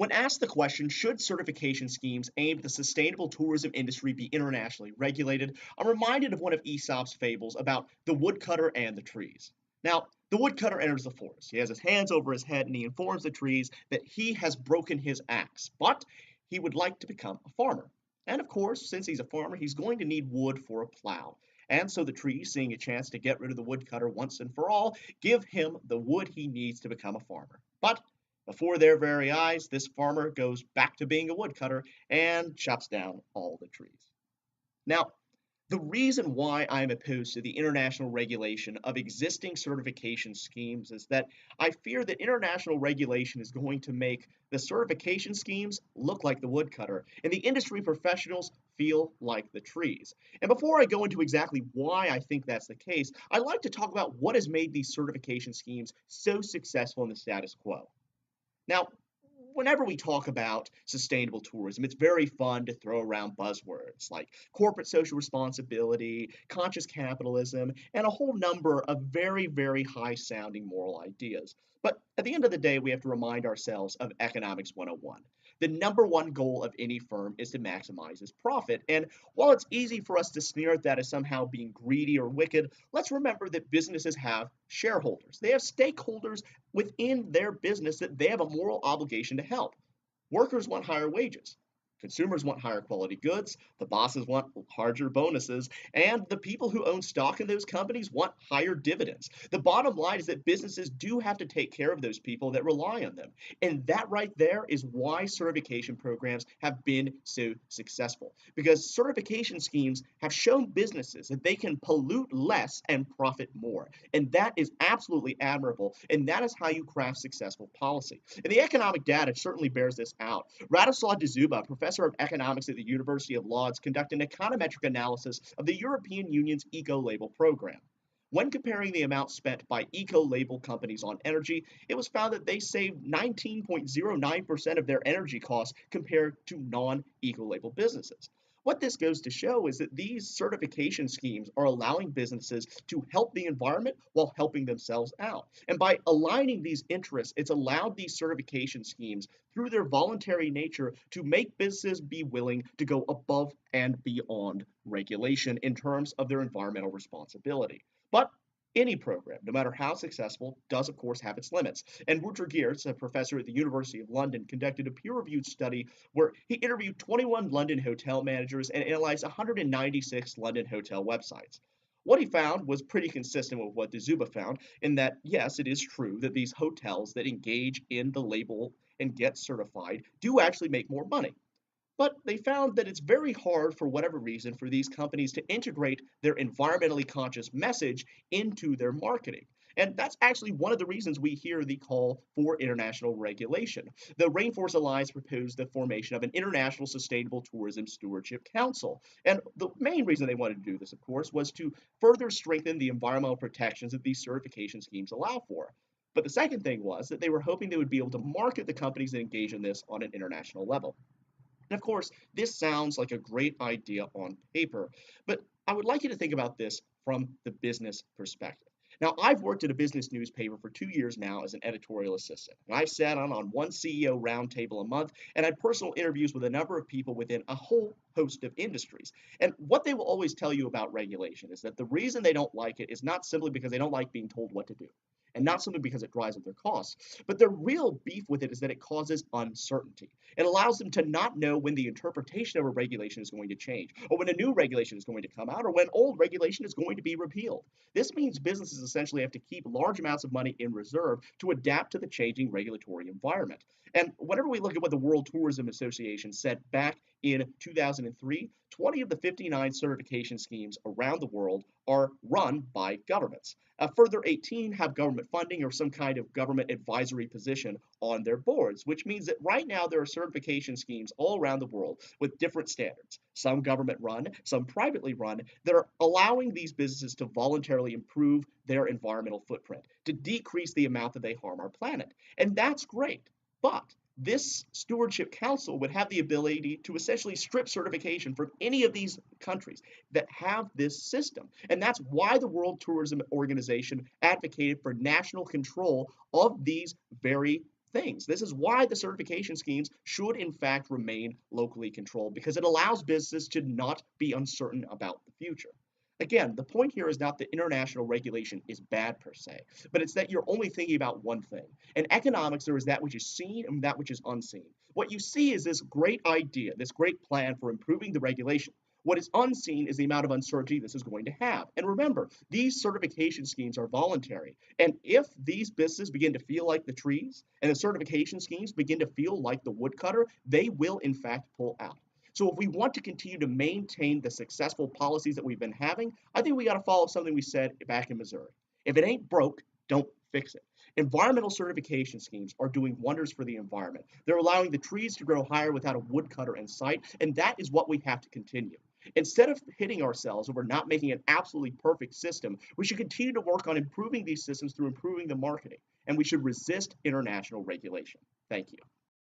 When asked the question, should certification schemes aimed at the sustainable tourism industry be internationally regulated, I'm reminded of one of Aesop's fables about the woodcutter and the trees. Now, the woodcutter enters the forest. He has his hands over his head and he informs the trees that he has broken his axe, but he would like to become a farmer. And of course, since he's a farmer, he's going to need wood for a plow. And so the trees, seeing a chance to get rid of the woodcutter once and for all, give him the wood he needs to become a farmer. But before their very eyes, this farmer goes back to being a woodcutter and chops down all the trees. Now, the reason why I'm opposed to the international regulation of existing certification schemes is that I fear that international regulation is going to make the certification schemes look like the woodcutter and the industry professionals feel like the trees. And before I go into exactly why I think that's the case, I'd like to talk about what has made these certification schemes so successful in the status quo. Now, whenever we talk about sustainable tourism, it's very fun to throw around buzzwords like corporate social responsibility, conscious capitalism, and a whole number of very, very high sounding moral ideas. But at the end of the day, we have to remind ourselves of Economics 101. The number one goal of any firm is to maximize its profit. And while it's easy for us to sneer at that as somehow being greedy or wicked, let's remember that businesses have shareholders. They have stakeholders within their business that they have a moral obligation to help. Workers want higher wages. Consumers want higher quality goods, the bosses want larger bonuses, and the people who own stock in those companies want higher dividends. The bottom line is that businesses do have to take care of those people that rely on them. And that right there is why certification programs have been so successful. Because certification schemes have shown businesses that they can pollute less and profit more. And that is absolutely admirable. And that is how you craft successful policy. And the economic data certainly bears this out. Radoslav Dzuba, professor of economics at the University of Lodz, conducted an econometric analysis of the European Union's eco-label program. When comparing the amount spent by eco-label companies on energy, it was found that they saved 19.09% of their energy costs compared to non-eco-label businesses. What this goes to show is that these certification schemes are allowing businesses to help the environment while helping themselves out. And by aligning these interests, it's allowed these certification schemes, through their voluntary nature, to make businesses be willing to go above and beyond regulation in terms of their environmental responsibility. But any program, no matter how successful, does of course have its limits. And Rutger Geertz, a professor at the University of London, conducted a peer-reviewed study where he interviewed 21 London hotel managers and analyzed 196 London hotel websites. What he found was pretty consistent with what Dzuba found, in that, yes, it is true that these hotels that engage in the label and get certified do actually make more money. But they found that it's very hard, for whatever reason, for these companies to integrate their environmentally conscious message into their marketing. And that's actually one of the reasons we hear the call for international regulation. The Rainforest Alliance proposed the formation of an international sustainable tourism stewardship council. And the main reason they wanted to do this, of course, was to further strengthen the environmental protections that these certification schemes allow for. But the second thing was that they were hoping they would be able to market the companies that engage in this on an international level. And of course, this sounds like a great idea on paper, but I would like you to think about this from the business perspective. Now, I've worked at a business newspaper for 2 years now as an editorial assistant, and I've sat on one CEO roundtable a month and had personal interviews with a number of people within a whole host of industries. And what they will always tell you about regulation is that the reason they don't like it is not simply because they don't like being told what to do, and not simply because it drives up their costs, but their real beef with it is that it causes uncertainty. It allows them to not know when the interpretation of a regulation is going to change, or when a new regulation is going to come out, or when old regulation is going to be repealed. This means businesses essentially have to keep large amounts of money in reserve to adapt to the changing regulatory environment. And whenever we look at what the World Tourism Association said back in 2003, 20 of the 59 certification schemes around the world are run by governments. A further 18 have government funding or some kind of government advisory position on their boards, which means that right now there are certification schemes all around the world with different standards, some government run, some privately run, that are allowing these businesses to voluntarily improve their environmental footprint, to decrease the amount that they harm our planet. And that's great. But this stewardship council would have the ability to essentially strip certification from any of these countries that have this system. And that's why the World Tourism Organization advocated for national control of these very things. This is why the certification schemes should in fact remain locally controlled, because it allows businesses to not be uncertain about the future. Again, the point here is not that international regulation is bad per se, but it's that you're only thinking about one thing. In economics, there is that which is seen and that which is unseen. What you see is this great idea, this great plan for improving the regulation. What is unseen is the amount of uncertainty this is going to have. And remember, these certification schemes are voluntary. And if these businesses begin to feel like the trees and the certification schemes begin to feel like the woodcutter, they will in fact pull out. So if we want to continue to maintain the successful policies that we've been having, I think we got to follow something we said back in Missouri. If it ain't broke, don't fix it. Environmental certification schemes are doing wonders for the environment. They're allowing the trees to grow higher without a woodcutter in sight, and that is what we have to continue. Instead of hitting ourselves over not making an absolutely perfect system, we should continue to work on improving these systems through improving the marketing, and we should resist international regulation. Thank you.